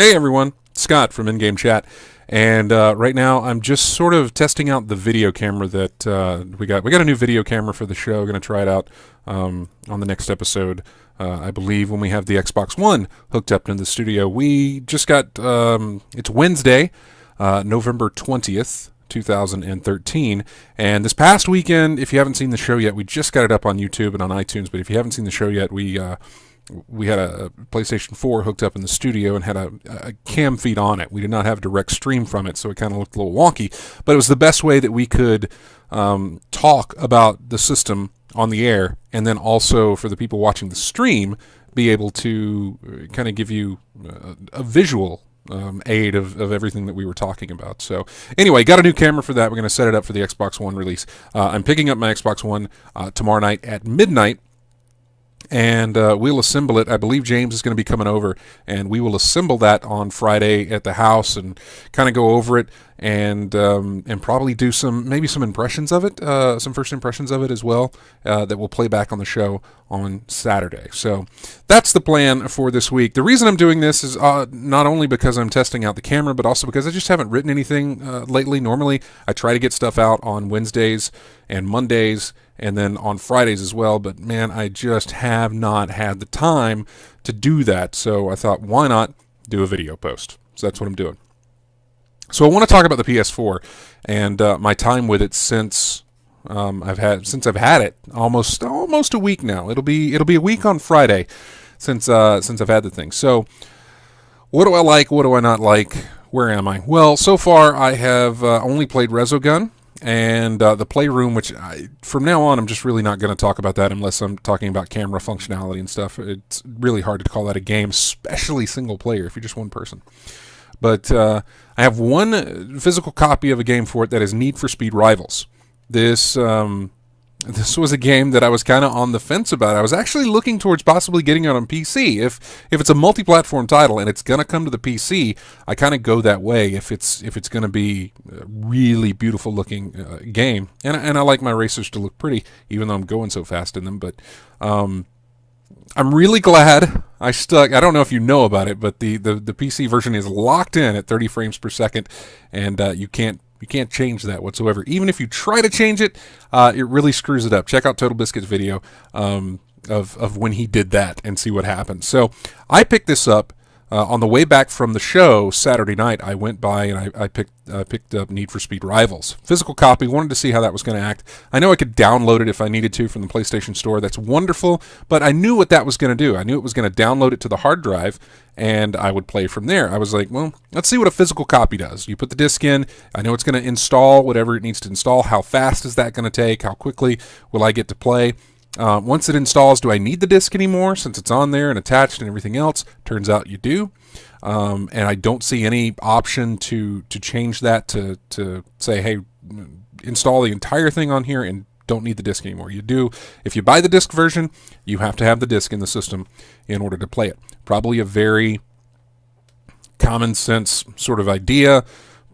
Hey everyone, Scott from In-Game Chat, and right now I'm just sort of testing out the video camera that we got. We got a new video camera for the show. Going to try it out on the next episode. I believe when we have the Xbox One hooked up in the studio. We just got it's Wednesday, November 20th. 2013, and this past weekend, if you haven't seen the show yet, we just got it up on YouTube and on iTunes, but if you haven't seen the show yet, we had a PlayStation 4 hooked up in the studio and had a cam feed on it. We did not have a direct stream from it, so it kind of looked a little wonky, but it was the best way that we could talk about the system on the air, and then also for the people watching the stream, be able to kind of give you a visual aid of everything that we were talking about. So anyway, got a new camera for that. We're going to set it up for the Xbox One release. I'm picking up my Xbox One tomorrow night at midnight, and we'll assemble it. I believe James is going to be coming over, and we will assemble that on Friday at the house and kind of go over it and probably do some impressions of it, some first impressions of it as well, that we'll play back on the show on Saturday. So that's the plan for this week. The reason I'm doing this is not only because I'm testing out the camera, but also because I just haven't written anything lately. Normally, I try to get stuff out on Wednesdays and Mondays, and then on Fridays as well, but man, I just have not had the time to do that, so I thought, why not do a video post? So that's what I'm doing. So I want to talk about the PS4 and my time with it since I've had it almost a week now. It'll be a week on Friday since I've had the thing. So what do I like? What do I not like? Where am I? Well, so far I have only played Resogun and the Playroom, which from now on I'm just really not going to talk about that unless I'm talking about camera functionality and stuff. It's really hard to call that a game, especially single player if you're just one person. But I have one physical copy of a game for it that is Need for Speed Rivals. This was a game that I was kind of on the fence about. I was actually looking towards possibly getting it on PC. If it's a multi-platform title and it's going to come to the PC, I kind of go that way if it's going to be a really beautiful looking game. And I like my racers to look pretty, even though I'm going so fast in them. But I'm really glad I stuck. I don't know if you know about it, but the PC version is locked in at 30 frames per second, and you can't change that whatsoever. Even if you try to change it, it really screws it up. Check out Total Biscuit's video of when he did that and see what happened. So I picked this up on the way back from the show Saturday night. I went by and I picked up Need for Speed Rivals. Physical copy, wanted to see how that was going to act. I know I could download it if I needed to from the PlayStation Store. That's wonderful, but I knew what that was going to do. I knew it was going to download it to the hard drive, and I would play from there. I was like, well, let's see what a physical copy does. You put the disc in. I know it's going to install whatever it needs to install. How fast is that going to take? How quickly will I get to play? Once it installs, do I need the disc anymore since it's on there and attached and everything else? Turns out you do. And I don't see any option to change that to say, hey, install the entire thing on here and don't need the disc anymore. You do. If you buy the disc version, you have to have the disc in the system in order to play it. Probably a very common sense sort of idea,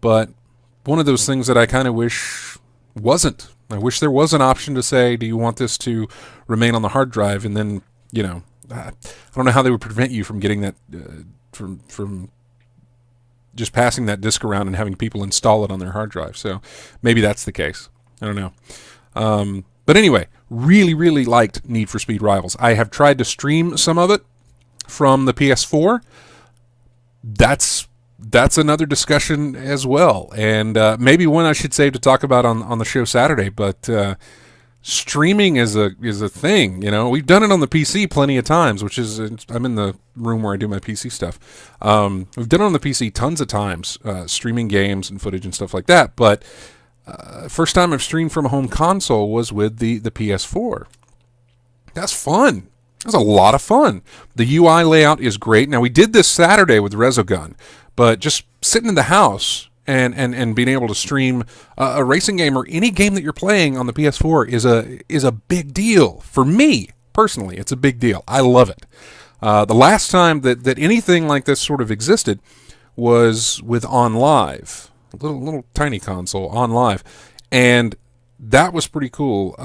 but one of those things that I kind of wish wasn't. I wish there was an option to say, do you want this to remain on the hard drive? And then, I don't know how they would prevent you from getting that, from just passing that disc around and having people install it on their hard drive. So maybe that's the case. I don't know. But anyway, really, really liked Need for Speed Rivals. I have tried to stream some of it from the PS4. That's another discussion as well, and maybe one I should save to talk about on the show Saturday. But streaming is a thing. We've done it on the PC plenty of times, which is I'm in the room where I do my PC stuff. We've done it on the PC tons of times, streaming games and footage and stuff like that. But first time I've streamed from a home console was with the PS4. That's fun. That's a lot of fun. The UI layout is great. Now we did this Saturday with Resogun. But just sitting in the house and being able to stream a racing game or any game that you're playing on the PS4 is a big deal. For me, personally, it's a big deal. I love it. The last time that anything like this sort of existed was with OnLive, a little tiny console, OnLive. And that was pretty cool.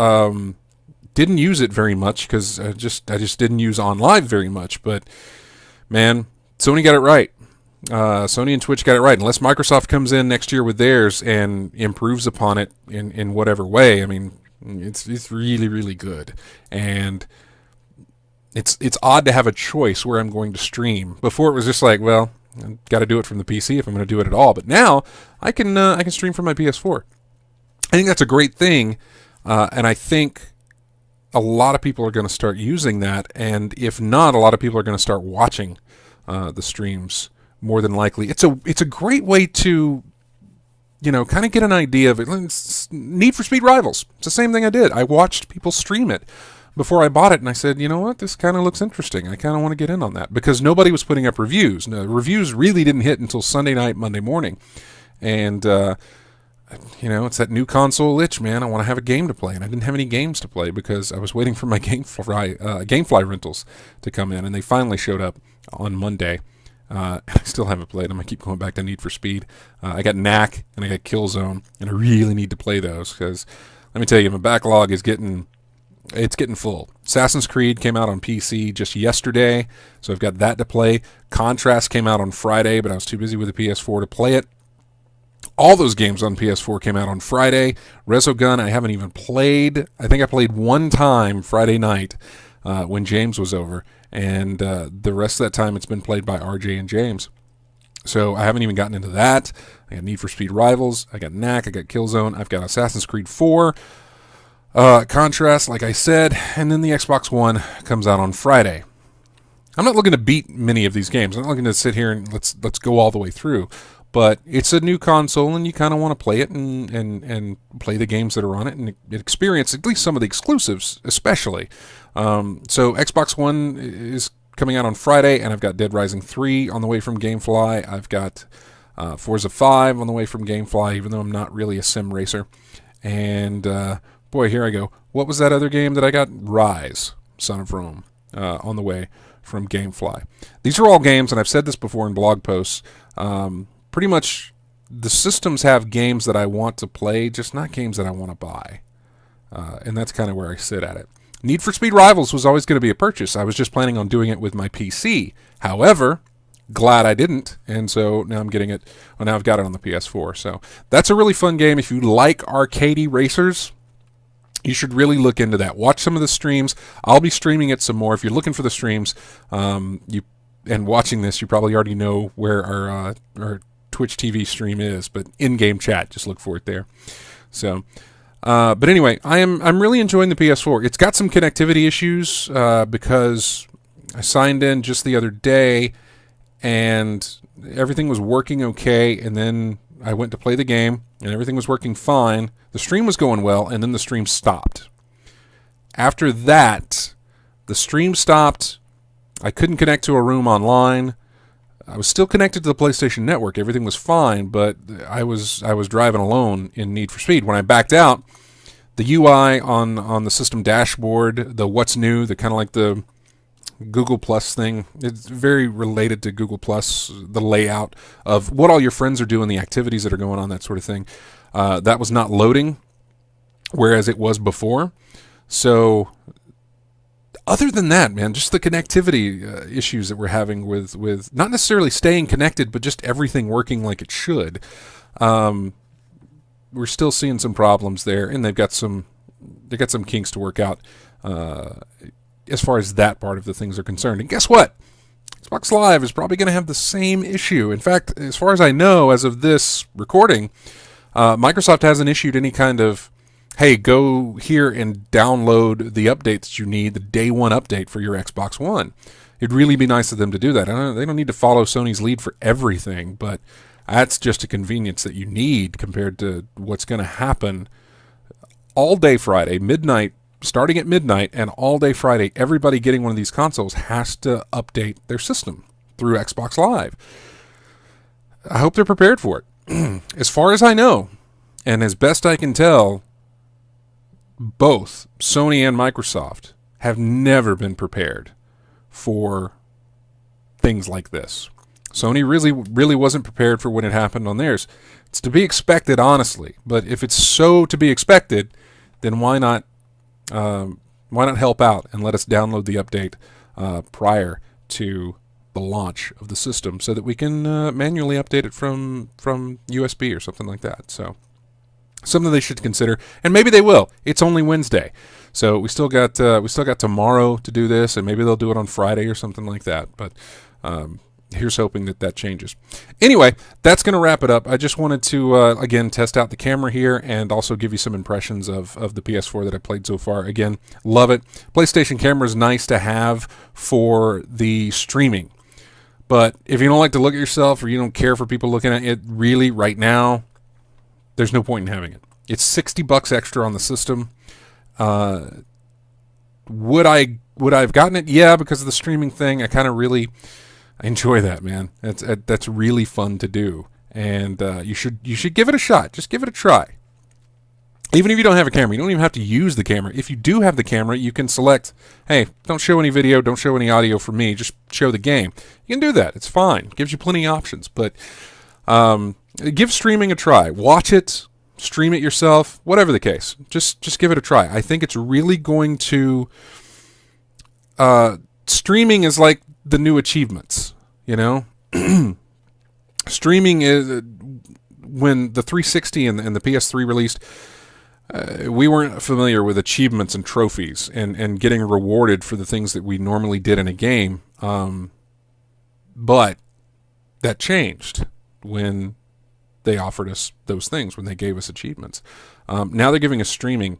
Didn't use it very much because I just didn't use OnLive very much. But, man, Sony got it right. Sony and Twitch got it right. Unless Microsoft comes in next year with theirs and improves upon it in whatever way, I mean, it's really, really good. And it's odd to have a choice where I'm going to stream. Before it was just like, well, I've got to do it from the PC if I'm going to do it at all. But now I can stream from my PS4. I think that's a great thing, and I think a lot of people are going to start using that. And if not, a lot of people are going to start watching the streams more than likely. It's a great way to kind of get an idea of it. It's Need for Speed Rivals. It's the same thing I did. I watched people stream it before I bought it, and I said, you know what, this kind of looks interesting. I kind of want to get in on that, because nobody was putting up reviews. No, reviews really didn't hit until Sunday night, Monday morning. And, it's that new console itch, man. I want to have a game to play, and I didn't have any games to play because I was waiting for my GameFly rentals to come in, and they finally showed up on Monday. I still haven't played them. I keep going back to Need for Speed. I got Knack and I got Killzone, and I really need to play those because, let me tell you, my backlog is getting full. Assassin's Creed came out on PC just yesterday, so I've got that to play. Contrast came out on Friday, but I was too busy with the PS4 to play it. All those games on PS4 came out on Friday. Resogun I haven't even played. I think I played one time Friday night when James was over, and the rest of that time it's been played by RJ and James. So I haven't even gotten into that. I got Need for Speed Rivals, I got Knack, I got Killzone, I've got Assassin's Creed 4, Contrast, like I said, and then the Xbox One comes out on Friday. I'm not looking to beat many of these games. I'm not looking to sit here and let's go all the way through. But it's a new console, and you kind of want to play it and play the games that are on it and experience at least some of the exclusives, especially. So Xbox One is coming out on Friday, and I've got Dead Rising 3 on the way from GameFly. I've got Forza 5 on the way from GameFly, even though I'm not really a sim racer. And boy, here I go. What was that other game that I got? Rise, Son of Rome, on the way from GameFly. These are all games, and I've said this before in blog posts, pretty much the systems have games that I want to play, just not games that I want to buy. And that's kind of where I sit at it. Need for Speed Rivals was always going to be a purchase. I was just planning on doing it with my PC. However, glad I didn't, and so now I'm getting it. Well, now I've got it on the PS4. So that's a really fun game. If you like arcadey racers, you should really look into that. Watch some of the streams. I'll be streaming it some more. If you're looking for the streams, and watching this, you probably already know where our Twitch TV stream is, but in-game chat, just look for it there. So, but anyway, I'm really enjoying the PS4. It's got some connectivity issues because I signed in just the other day, and everything was working okay, and then I went to play the game, and everything was working fine. The stream was going well, and then the stream stopped. After that, the stream stopped. I couldn't connect to a room online. I was still connected to the PlayStation Network. Everything was fine, but I was driving alone in Need for Speed. When I backed out, the UI on the system dashboard, the what's new, the kind of like the Google Plus thing, it's very related to Google Plus, the layout of what all your friends are doing, the activities that are going on, that sort of thing. That was not loading, whereas it was before. So other than that, man, just the connectivity issues that we're having with not necessarily staying connected, but just everything working like it should. We're still seeing some problems there, and they got some kinks to work out as far as that part of the things are concerned. And guess what? Xbox Live is probably going to have the same issue. In fact, as far as I know, as of this recording, Microsoft hasn't issued any kind of, hey, go here and download the updates you need, the day one update for your Xbox One. It'd really be nice of them to do that. They don't need to follow Sony's lead for everything, but that's just a convenience that you need compared to what's going to happen all day Friday, midnight, starting at midnight, and all day Friday. Everybody getting one of these consoles has to update their system through Xbox Live. I hope they're prepared for it. As far as I know, and as best I can tell, both Sony and Microsoft have never been prepared for things like this. Sony really wasn't prepared for when it happened on theirs. It's to be expected, honestly. But if it's so to be expected, then why not help out and let us download the update prior to the launch of the system so that we can manually update it from USB or something like that. So something they should consider, and maybe they will. It's only Wednesday, so we still got tomorrow to do this, and maybe they'll do it on Friday or something like that. But here's hoping that changes. Anyway, that's going to wrap it up. I just wanted to again test out the camera here and also give you some impressions of the PS4 that I played so far. Again, love it. PlayStation camera is nice to have for the streaming, but if you don't like to look at yourself or you don't care for people looking at it, really right now, there's no point in having it. It's $60 extra on the system. Would I have gotten it? Yeah, because of the streaming thing. I kind of really enjoy that, man. That's really fun to do, and you should give it a shot. Just give it a try. Even if you don't have a camera, you don't even have to use the camera. If you do have the camera, you can select, hey, don't show any video, don't show any audio for me, just show the game. You can do that. It's fine. It gives you plenty of options, but give streaming a try. Watch it, stream it yourself, whatever the case. Just give it a try. I think it's really going to... streaming is like the new achievements, you know? Streaming is... when the 360 and the PS3 released, we weren't familiar with achievements and trophies and getting rewarded for the things that we normally did in a game. But that changed when they offered us those things, when they gave us achievements. Now they're giving us streaming,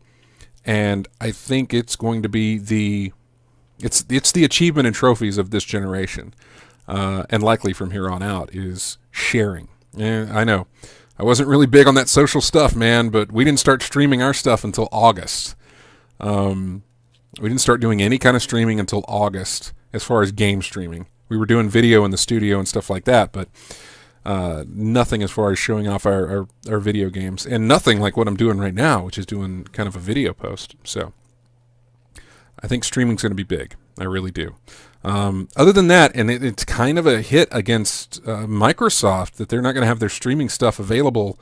and I think it's going to be it's the achievement and trophies of this generation, and likely from here on out is sharing. Yeah, I know. I wasn't really big on that social stuff, man, but we didn't start streaming our stuff until August. We didn't start doing any kind of streaming until August as far as game streaming. We were doing video in the studio and stuff like that, but nothing as far as showing off our video games, and nothing like what I'm doing right now, which is doing kind of a video post. So I think streaming's going to be big. I really do. Other than that, and it's kind of a hit against Microsoft that they're not going to have their streaming stuff available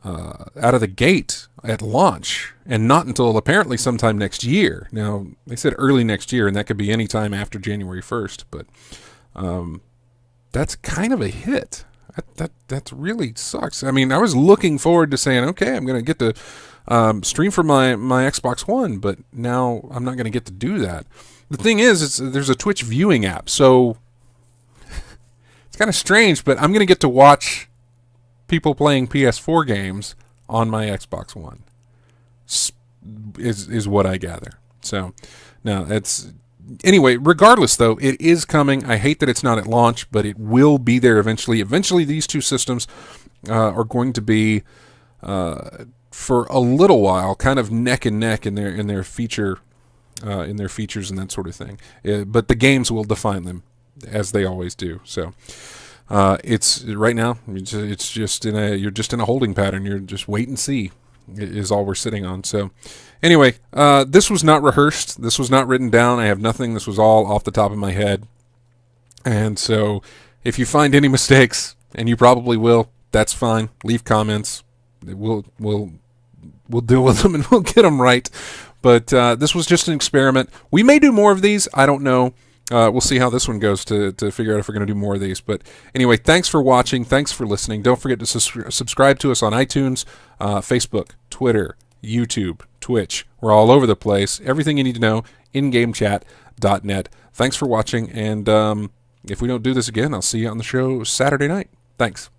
out of the gate at launch, and not until apparently sometime next year. Now, they said early next year, and that could be any time after January 1st, but that's kind of a hit. That really sucks. I mean, I was looking forward to saying, okay, I'm going to get to stream for my Xbox One, but now I'm not going to get to do that. The thing is, there's a Twitch viewing app, so it's kind of strange, but I'm going to get to watch people playing PS4 games on my Xbox One, is what I gather. So, now, anyway, regardless, though, it is coming. I hate that it's not at launch, but it will be there eventually. Eventually, these two systems are going to be, for a little while, kind of neck and neck in their features and that sort of thing. But the games will define them, as they always do. So, it's right now. It's just you're just in a holding pattern. You're just wait and see is all we're sitting on. So, anyway, this was not rehearsed. This was not written down. I have nothing. This was all off the top of my head. And so, if you find any mistakes, and you probably will, that's fine. Leave comments. We'll deal with them and we'll get them right. But this was just an experiment. We may do more of these. I don't know. We'll see how this one goes to figure out if we're going to do more of these. But anyway, thanks for watching. Thanks for listening. Don't forget to subscribe to us on iTunes, Facebook, Twitter, YouTube, Twitch. We're all over the place. Everything you need to know, ingamechat.net. Thanks for watching. And if we don't do this again, I'll see you on the show Saturday night. Thanks.